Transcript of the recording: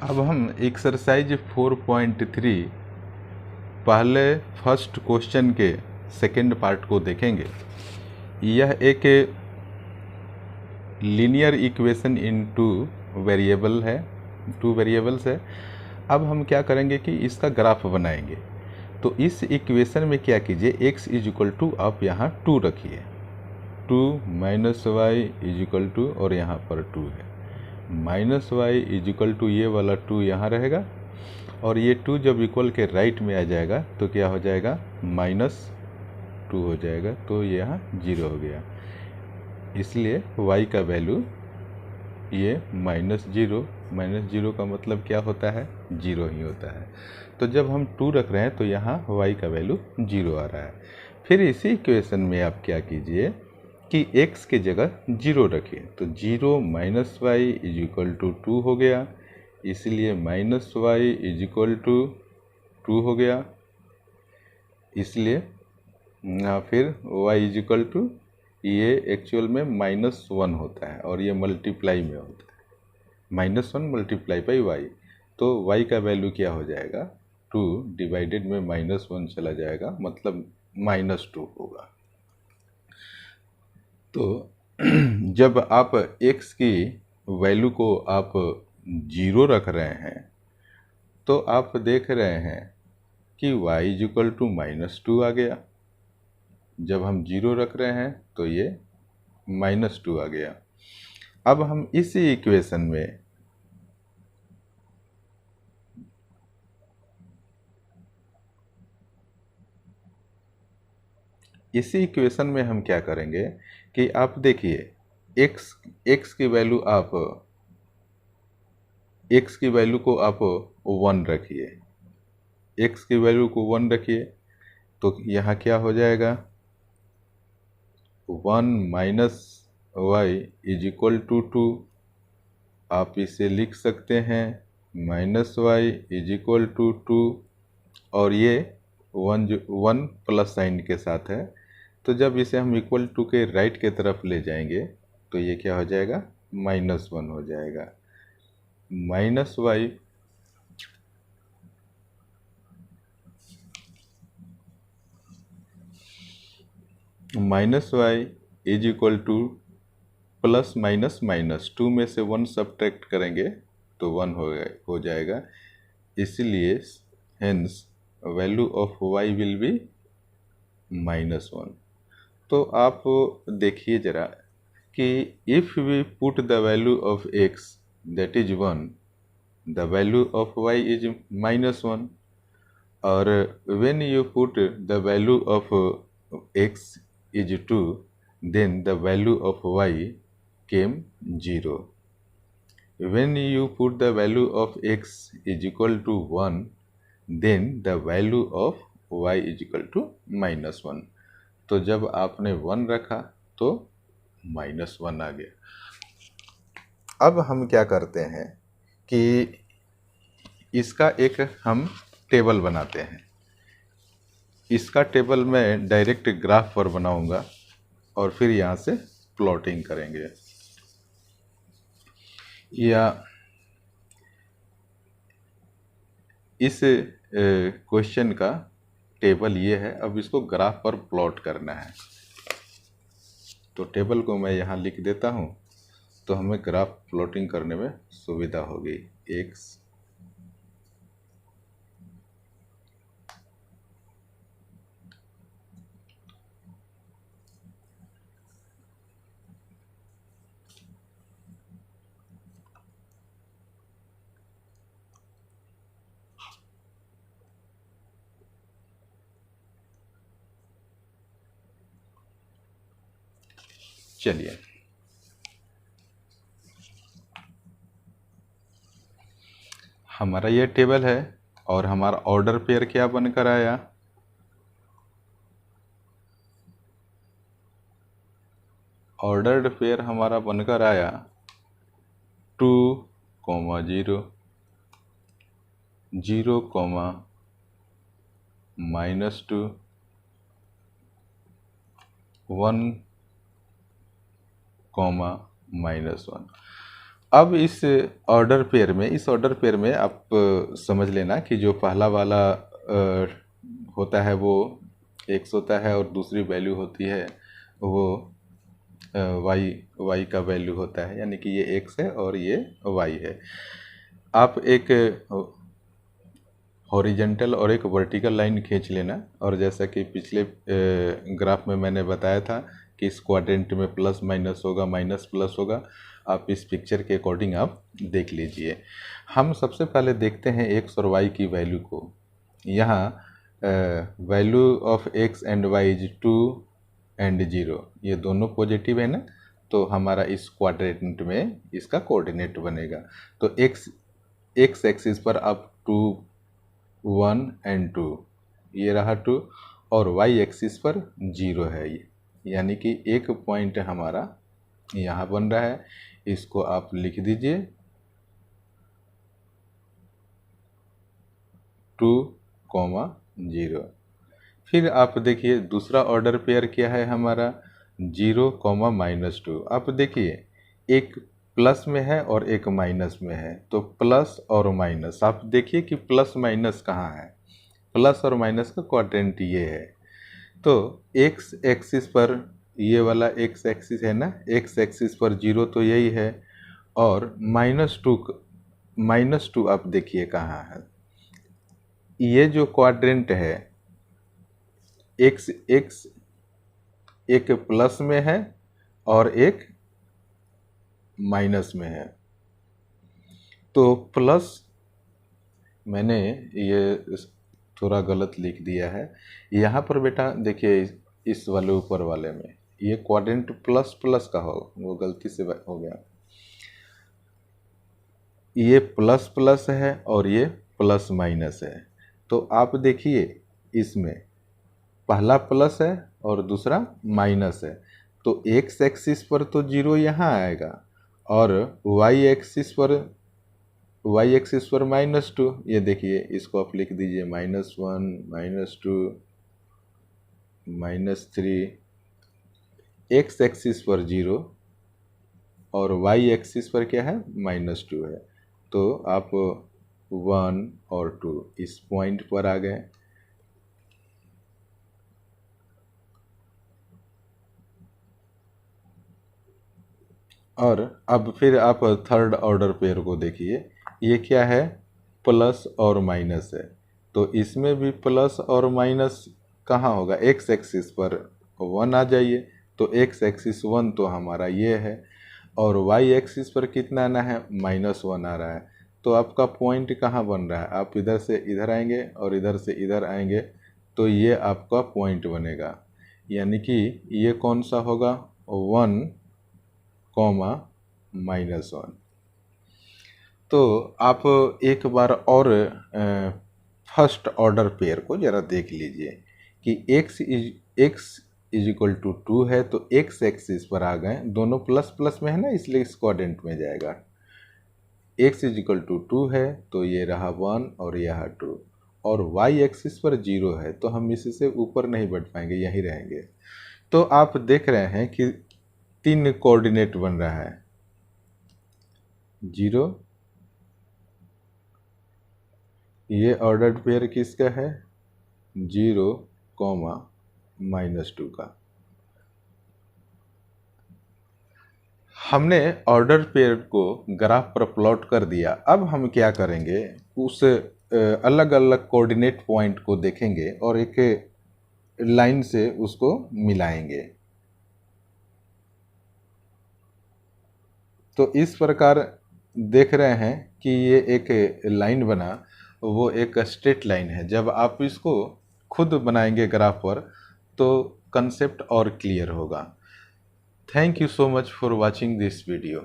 अब हम एक्सरसाइज 4.3 पहले फर्स्ट क्वेश्चन के सेकंड पार्ट को देखेंगे। यह एक linear equation in two variables है। अब हम क्या करेंगे कि इसका ग्राफ बनाएंगे। तो इस इक्वेशन में क्या कीजिए, x इज इक्वल टू आप यहाँ 2 रखिए, 2 minus y is equal to, और यहाँ पर 2 है, minus y is equal to, ये वाला 2 यहाँ रहेगा, और ये 2 जब इक्वल के राइट में आ जाएगा तो क्या हो जाएगा, -2 हो जाएगा, तो ये यहाँ 0 हो गया। इसलिए y का वैल्यू ये -0 का मतलब क्या होता है, 0 ही होता है। तो जब हम 2 रख रहे हैं तो यहाँ y का वैल्यू 0 आ रहा है। फिर इसी इक्वेशन में आप क्या कीजिए कि x की जगह 0 रखिए, तो 0 minus y is equal to 2 हो गया, इसलिए minus y is equal to 2 हो गया। इसलिए फिर y इज इक्वल टू, ये एक्चुअल में -1 होता है और ये मल्टीप्लाई में होता है, -1 मल्टीप्लाई बाई y, तो y का वैल्यू क्या हो जाएगा, 2 डिवाइडेड में -1 चला जाएगा, मतलब -2 होगा। तो जब आप x की वैल्यू को आप 0 रख रहे हैं तो आप देख रहे हैं कि y इज इक्वल टू -2 आ गया। जब हम 0 रख रहे हैं तो ये -2 आ गया। अब हम इसी इक्वेशन में हम क्या करेंगे कि आप देखिए, x की वैल्यू को आप 1 रखिए, x की वैल्यू को 1 रखिए, तो यहाँ क्या हो जाएगा, 1 minus y is equal to 2। आप इसे लिख सकते हैं -y इज इक्वल टू 2, और ये 1 प्लस साइन के साथ है, तो जब इसे हम इक्वल टू के राइट के तरफ ले जाएंगे तो ये क्या हो जाएगा, -1 हो जाएगा। -y is equal two plus minus minus, 2 में से 1 सब्ट्रैक्ट करेंगे तो 1 हो जाएगा। इसलिए hence value of y will be -1। तो आप देखिए जरा कि if we put the value of x that is 1, the value of y is -1, और when you put the value of x is 2, then the value of y came 0. When you put the value of x is equal to 1, then the value of y is equal to -1. तो जब आपने 1 रखा तो -1 आ गया। अब हम क्या करते हैं कि इसका एक हम टेबल बनाते हैं। इसका टेबल मैं डायरेक्ट ग्राफ पर बनाऊंगा और फिर यहाँ से प्लॉटिंग करेंगे। या इस क्वेश्चन का टेबल ये है, अब इसको ग्राफ पर प्लॉट करना है। तो टेबल को मैं यहाँ लिख देता हूँ, तो हमें ग्राफ प्लॉटिंग करने में सुविधा होगी। x चलिए, हमारा ये टेबल है और हमारा ऑर्डर पेयर क्या बनकर आया, ऑर्डर्ड पेयर हमारा बनकर आया 2, 0, 0, -2, 1, -1। अब इस ऑर्डर पेयर में आप समझ लेना कि जो पहला वाला होता है वो x होता है और दूसरी वैल्यू होती है वो y का वैल्यू होता है, यानी कि ये x है और ये y है। आप एक हॉरिजेंटल और एक वर्टिकल लाइन खींच लेना, और जैसा कि पिछले ग्राफ में मैंने बताया था कि इस क्वाड्रेंट में प्लस माइनस होगा, माइनस प्लस होगा, आप इस पिक्चर के अकॉर्डिंग आप देख लीजिए। हम सबसे पहले देखते हैं x और y की वैल्यू को। यहाँ value of x and y is 2 and 0, ये दोनों पॉजिटिव है ना, तो हमारा इस क्वाड्रेंट में इसका कोऑर्डिनेट बनेगा। तो x एक्सिस पर आप 2, 1 एंड 2, ये रहा 2, और y एक्सिस पर 0 है ये, यानी कि एक पॉइंट हमारा यहाँ बन रहा है। इसको आप लिख दीजिए 2,0। फिर आप देखिए दूसरा ऑर्डर पेयर क्या है हमारा, 0, -2। आप देखिए एक प्लस में है और एक माइनस में है, तो प्लस और माइनस, आप देखिए कि प्लस माइनस कहाँ है, प्लस और माइनस का क्वाड्रेंट ये है। तो x एक्सिस पर ये वाला x एक्सिस है ना, x एक्सिस पर 0 तो यही है, और -2 आप देखिए कहाँ है। ये जो क्वाड्रेंट है x एक प्लस में है और एक माइनस में है। तो प्लस, मैंने ये थोड़ा गलत लिख दिया है यहाँ पर बेटा, देखिए इस वाले ऊपर वाले में ये क्वाड्रेंट प्लस प्लस का हो, वो गलती से हो गया। ये प्लस प्लस है और ये प्लस माइनस है। तो आप देखिए इसमें पहला प्लस है और दूसरा माइनस है, तो x एक्सिस पर तो 0 यहाँ आएगा, और y एक्सिस पर -2। ये देखिए इसको आप लिख दीजिए -1, -2, -3। x एक्सिस पर 0 और y एक्सिस पर क्या है, -2 है। तो आप 1 और 2 इस पॉइंट पर आ गए। और अब फिर आप थर्ड ऑर्डर पेयर को देखिए, ये क्या है, प्लस और माइनस है। तो इसमें भी प्लस और माइनस कहाँ होगा, x एक्सिस पर 1 आ जाइए, तो x एक्सिस 1 तो हमारा ये है, और y एक्सिस पर कितना आना है, -1 आ रहा है। तो आपका पॉइंट कहाँ बन रहा है, आप इधर से इधर आएंगे और इधर से इधर आएंगे, तो ये आपका पॉइंट बनेगा, यानी कि ये कौन सा होगा, 1, -1। तो आप एक बार और फर्स्ट ऑर्डर पेयर को ज़रा देख लीजिए कि x इज इक्वल टू 2 है, तो x एक्सिस पर आ गए, दोनों प्लस प्लस में है ना, इसलिए इस क्वाड्रेंट में जाएगा। x इज इक्वल टू 2 है, तो ये रहा 1 और यह 2, और y एक्सिस पर 0 है, तो हम इससे ऊपर नहीं बढ़ पाएंगे, यहीं रहेंगे। तो आप देख रहे हैं कि 3 कोऑर्डिनेट बन रहा है, 0, ये ऑर्डर पेयर किसका है, 0, -2 का। हमने ऑर्डर पेयर को ग्राफ पर प्लॉट कर दिया। अब हम क्या करेंगे, उस अलग अलग कोऑर्डिनेट पॉइंट को देखेंगे और एक लाइन से उसको मिलाएंगे। तो इस प्रकार देख रहे हैं कि ये एक लाइन बना, वो एक स्ट्रेट लाइन है। जब आप इसको खुद बनाएंगे ग्राफ पर तो कंसेप्ट और क्लियर होगा। Thank you so much for watching this video.